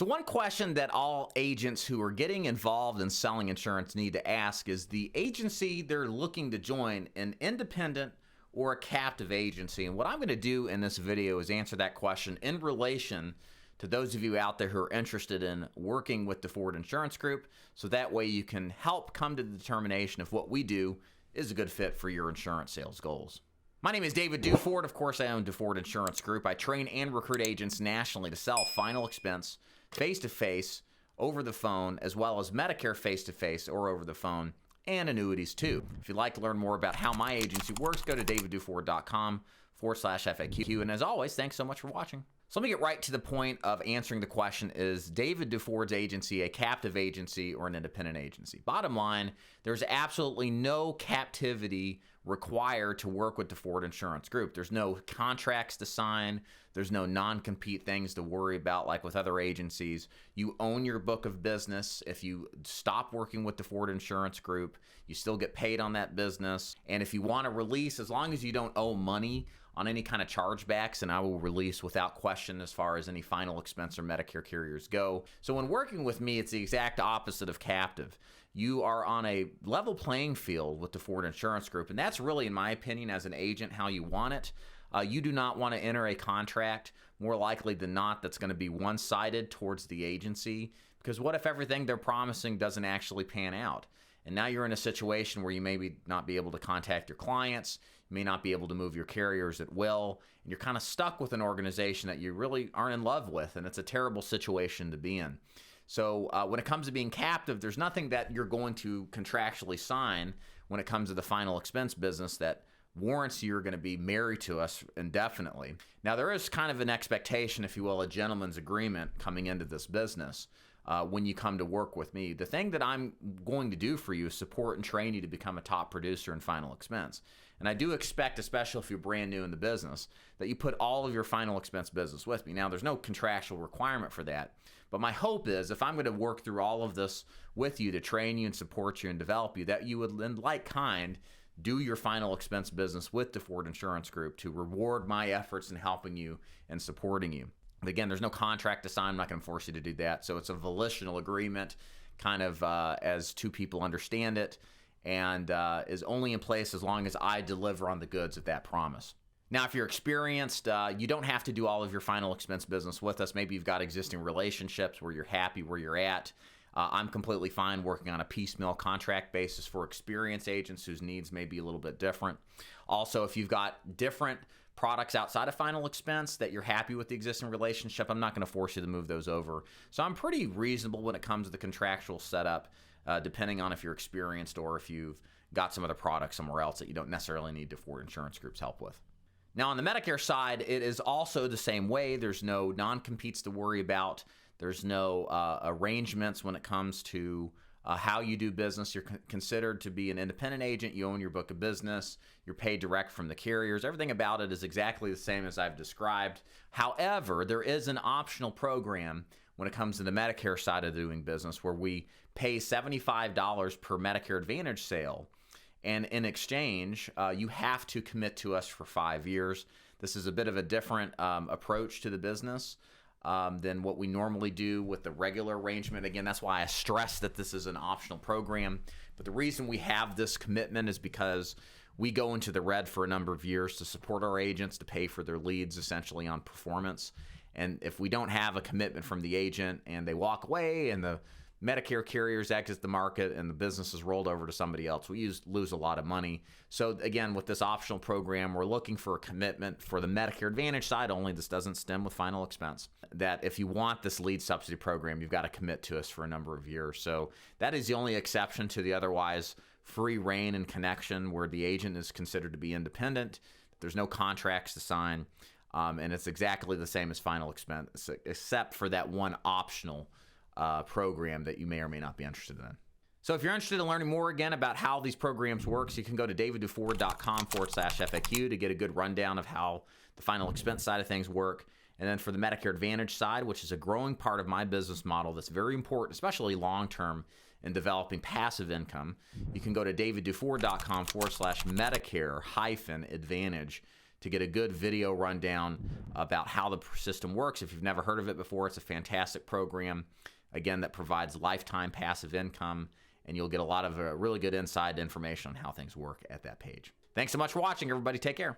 So one question that all agents who are getting involved in selling insurance need to ask is the agency they're looking to join an independent or a captive agency? And what I'm going to do in this video is answer that question in relation to those of you out there who are interested in working with Duford Insurance Group, so that way you can help come to the determination if what we do is a good fit for your insurance sales goals. My name is David Duford. Of course, I own Duford Insurance Group. I train and recruit agents nationally to sell final expense, face-to-face, over the phone, as well as Medicare face-to-face or over the phone, and annuities too. If you'd like to learn more about how my agency works, go to davidduford.com/FAQ. And as always, thanks so much for watching. So let me get right to the point of answering the question, is David Duford's agency a captive agency or an independent agency? Bottom line, there's absolutely no captivity required to work with Duford Insurance Group. There's no contracts to sign. There's no non-compete things to worry about like with other agencies. You own your book of business. If you stop working with Duford Insurance Group, you still get paid on that business. And if you want to release, as long as you don't owe money on any kind of chargebacks, and I will release without question as far as any final expense or Medicare carriers go. So when working with me, it's the exact opposite of captive. You are on a level playing field with Duford Insurance Group, and that's really, in my opinion, as an agent, how you want it. You do not want to enter a contract, more likely than not, that's going to be one-sided towards the agency, because what if everything they're promising doesn't actually pan out? And now you're in a situation where you may not be able to contact your clients, you may not be able to move your carriers at will, and you're kind of stuck with an organization that you really aren't in love with, and it's a terrible situation to be in. So when it comes to being captive, there's nothing that you're going to contractually sign when it comes to the final expense business that warrants you're going to be married to us indefinitely. Now, there is kind of an expectation, if you will, a gentleman's agreement coming into this business when you come to work with me. The thing that I'm going to do for you is support and train you to become a top producer in final expense. And I do expect, especially if you're brand new in the business, that you put all of your final expense business with me. Now, there's no contractual requirement for that, but my hope is if I'm going to work through all of this with you to train you and support you and develop you, that you would, in like kind, do your final expense business with Duford Insurance Group to reward my efforts in helping you and supporting you. Again, there's no contract to sign. I'm not going to force you to do that. So it's a volitional agreement, kind of as two people understand it, and is only in place as long as I deliver on the goods of that promise. Now, if you're experienced, you don't have to do all of your final expense business with us. Maybe you've got existing relationships where you're happy where you're at. I'm completely fine working on a piecemeal contract basis for experienced agents whose needs may be a little bit different. Also, if you've got different products outside of final expense that you're happy with the existing relationship, I'm not going to force you to move those over. So I'm pretty reasonable when it comes to the contractual setup, depending on if you're experienced or if you've got some other products somewhere else that you don't necessarily need Duford Insurance Group's help with. Now, on the Medicare side, it is also the same way. There's no non-competes to worry about. There's no arrangements when it comes to how you do business. You're considered to be an independent agent. You own your book of business. You're paid direct from the carriers. Everything about it is exactly the same as I've described. However, there is an optional program when it comes to the Medicare side of doing business where we pay $75 per Medicare Advantage sale. And in exchange, you have to commit to us for 5 years. This is a bit of a different approach to the business than what we normally do with the regular arrangement. Again, that's why I stress that this is an optional program. But the reason we have this commitment is because we go into the red for a number of years to support our agents, to pay for their leads essentially on performance. And if we don't have a commitment from the agent and they walk away and the Medicare carriers exit the market and the business is rolled over to somebody else, we lose a lot of money. So again, with this optional program, we're looking for a commitment for the Medicare Advantage side only. This doesn't stem with final expense. That if you want this lead subsidy program, you've got to commit to us for a number of years. So that is the only exception to the otherwise free reign and connection where the agent is considered to be independent. There's no contracts to sign. And it's exactly the same as final expense, except for that one optional program that you may or may not be interested in. So if you're interested in learning more again about how these programs work, you can go to davidduford.com/FAQ to get a good rundown of how the final expense side of things work. And then for the Medicare Advantage side, which is a growing part of my business model that's very important, especially long-term in developing passive income, you can go to davidduford.com/Medicare-Advantage to get a good video rundown about how the system works. If you've never heard of it before, it's a fantastic program, again, that provides lifetime passive income, and you'll get a lot of really good inside information on how things work at that page. Thanks so much for watching, everybody. Take care.